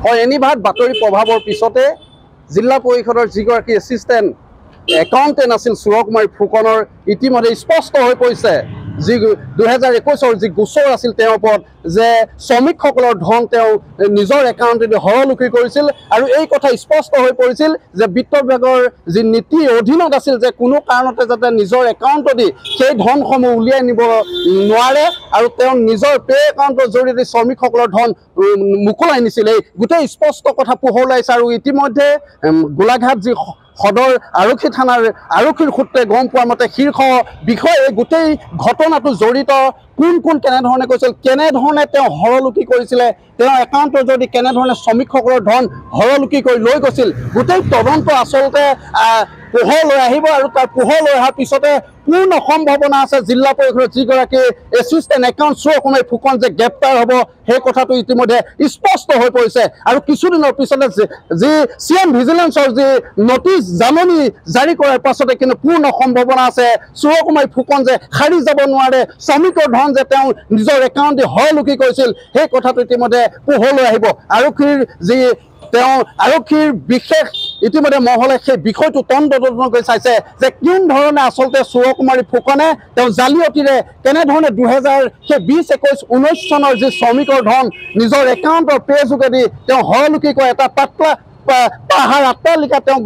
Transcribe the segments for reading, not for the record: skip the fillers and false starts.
হয় এনিভাত বাতৰি প্ৰভাৱৰ পিছতে জিলা পৰিষদৰ যিগৰাকী এছিষ্টেণ্ট একাউণ্টেণ্ট আছিল সুৰকুমাৰী ফুকনৰ ইতিমধ্যে স্পষ্ট হৈ পৰিছে যি 2021 যি গোচৰ আছিল তেওঁৰ ওপৰত যে শ্ৰমিকসকলৰ ধন তেওঁ নিজৰ একাউণ্টেদি হৰলুকি কৰিছিল আৰু এই কথা স্পষ্ট হৈ পৰিছিল যে বিত্ত বিভাগৰ যি নীতিৰ অধীনত আছিল যে কোনো কাৰণতে যাতে নিজৰ একাউণ্টেদি সেই ধনসমূহ উলিয়াই নিব নোৱাৰে আৰু তেওঁ নিজৰ পে একাউণ্টৰ জৰিয়তে শ্ৰমিকসকলৰ ধন মুকলাই নিছিল এই গোটেই স্পষ্ট কথা পোহৰ ওলাইছে আৰু ইতিমধ্যে গোলাঘাট যি সদৰ আৰক্ষী থানাৰ আৰক্ষীৰ সূত্ৰে গম পোৱা মতে শীৰ্ষ বিষয়ে গোটেই ঘটনাটো জড়িত কোন কেনেধৰণে কৈছিল কেনেধৰণে তেওঁ হৰলুকি কৰিছিলে তেওঁ একাউণ্টৰ যদি কেনেধৰণে শ্ৰমিকসকলৰ ধন হৰলুকি কৰি লৈ গৈছিল গোটেই তদন্ত আচলতে পোহৰ লৈ আহিব আৰু তাৰ পোহৰ লৈ অহাৰ পিছতে পূৰ্ণ সম্ভাৱনা আছে জিলা পৰিষদৰ যিগৰাকী এছিষ্টেণ্ট একাউণ্ট সুৰকুমাৰী ফুকন যে গ্ৰেপ্তাৰ হ'ব সেই কথাটো ইতিমধ্যে স্পষ্ট হৈ পৰিছে আৰু কিছুদিনৰ পিছতে যি CM ভিজিলেন্সৰ যি নটিচ জাননী জাৰি কৰাৰ পাছতে কিন্তু পূৰ্ণ সম্ভাৱনা আছে সুৰকুমাৰী ফুকন যে সাৰি যাব নোৱাৰে শ্ৰমিকৰ ধন যে তেওঁ নিজৰ একাউণ্ট দি হৰলুকি কৰিছিল সেই কথাটো ইতিমধ্যে পোহৰ লৈ আহিব আৰক্ষীৰ যি তেওঁ আৰক্ষীৰ বিশেষ ইতিমধ্যে মহলে সেই বিষয়টো তদন্ত কৰি চাইছে যে কোন ধৰণে আচলতে সুৰকুমাৰী ফুকনে তেওঁ জালিয়াতিৰে কেনেধৰণে 2020-21-19 চনৰ যি শ্ৰমিকৰ ধন নিজৰ একাউণ্টৰ পে যোগেদি তেওঁ হৰলুকি কৰে এটা পাতলা পাহাৰ আট্টালিকা তেওঁ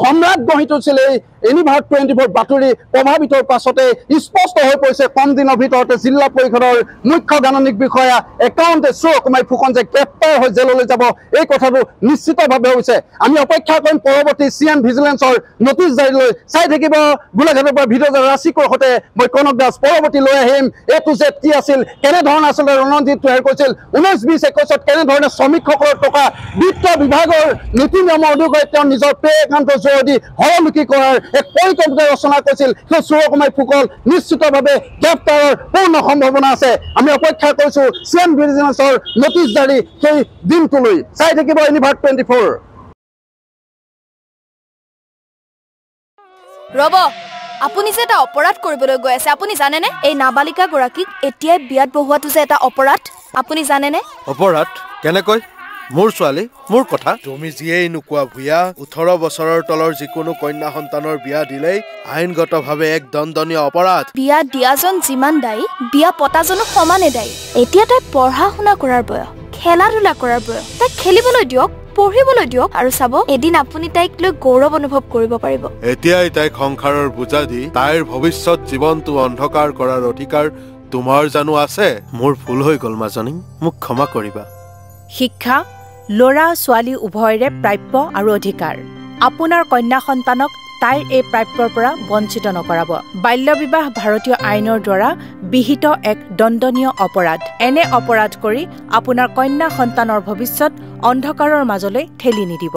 সম্ৰাট গঢ়ি তুলিছিল এই এনিভাত 24 বাতৰি প্ৰভাৱিতৰ পাছতে স্পষ্ট হৈ পৰিছে কম দিনৰ ভিতৰতে জিলা পৰিষদৰ মুখ্য গাণনিক বিষয়া একাউণ্টে সুৰকুমাৰী ফুকন যে গ্ৰেপ্তাৰ হৈ জেললৈ যাব এই কথাটো নিশ্চিতভাৱে হৈছে আমি অপেক্ষা কৰিম পৰৱৰ্তী CM ভিজিলেন্সৰ নটিচ জাৰিলৈ চাই থাকিব গোলাঘাটৰ পৰা ভিডিঅ' ৰাচিকৰ সৈতে মই কনক দাস পৰৱৰ্তী লৈ আহিম A to Z কি আছিল কেনেধৰণে আচলতে ৰণনীতি তৈয়াৰ কৰিছিল 19-20-21 কেনেধৰণে শ্ৰমিকসকলৰ টকা বিত্ত বিভাগৰ নীতি নিয়মৰ অনুসৰি তেওঁ নিজৰ পে একাউণ্টৰ জৰিয়তে হৰলুকি কৰাৰ এক পৰিকল্পনা ৰচনা কৰিছিল সেই সুৰকুমাৰী ফুকন নিশ্চিতভাৱে গ্ৰেপ্তাৰৰ পূৰ্ণ সম্ভাৱনা আছে আমি অপেক্ষা কৰিছো CM ভিজিলেন্সৰ নটিচ জাৰি সেই দিনটোলৈ চাই থাকিব এনিভাত 24 ৰব আপুনি যে এটা অপৰাধ কৰিবলৈ গৈ আছে আপুনি জানেনে এই নাবালিকা গৰাকীক এতিয়াই বিয়াত বহুৱাটো যে এটা অপৰাধ আপুনি জানেনে অপৰাধ কেনেকৈ মোৰ ছোৱালী মোৰ কথা তুমি যিয়েই নোকোৱা ভূঞা 18 বছৰৰ তলৰ যিকোনো কন্যা সন্তানৰ বিয়া দিলেই আইনগতভাৱে এক দণ্ডনীয় অপৰাধ বিয়া দিয়াজন যিমান দায়ী বিয়া পতাজনো সমানে দায়ী এতিয়া তাই পঢ়া শুনা কৰাৰ বয়স খেলা ধূলা কৰাৰ বয়স তাই খেলিবলৈ দিয়ক পঢ়িবলৈ দিয়ক আৰু চাব এদিন আপুনি তাইক লৈ গৌৰৱ অনুভৱ কৰিব পাৰিব এতিয়াই তাইক সংসাৰৰ বোজা দি তাইৰ ভৱিষ্যত জীৱনটো অন্ধকাৰ কৰাৰ অধিকাৰ তোমাৰ জানো আছে মোৰ ভুল হৈ গ'ল মাজনী মোক ক্ষমা কৰিবা শিক্ষা ল'ৰা ছোৱালী উভয়ৰে প্ৰাপ্য আৰু অধিকাৰ আপোনাৰ কন্যা সন্তানক তাইৰ এই প্ৰাপ্যৰ পৰা বঞ্চিত নকৰাব বাল্য বিবাহ ভাৰতীয় আইনৰ দ্বাৰা বিহিত এক দণ্ডনীয় অপৰাধ এনে অপৰাধ কৰি আপোনাৰ কন্যা সন্তানৰ ভৱিষ্যত অন্ধকাৰৰ মাজলৈ ঠেলি নিদিব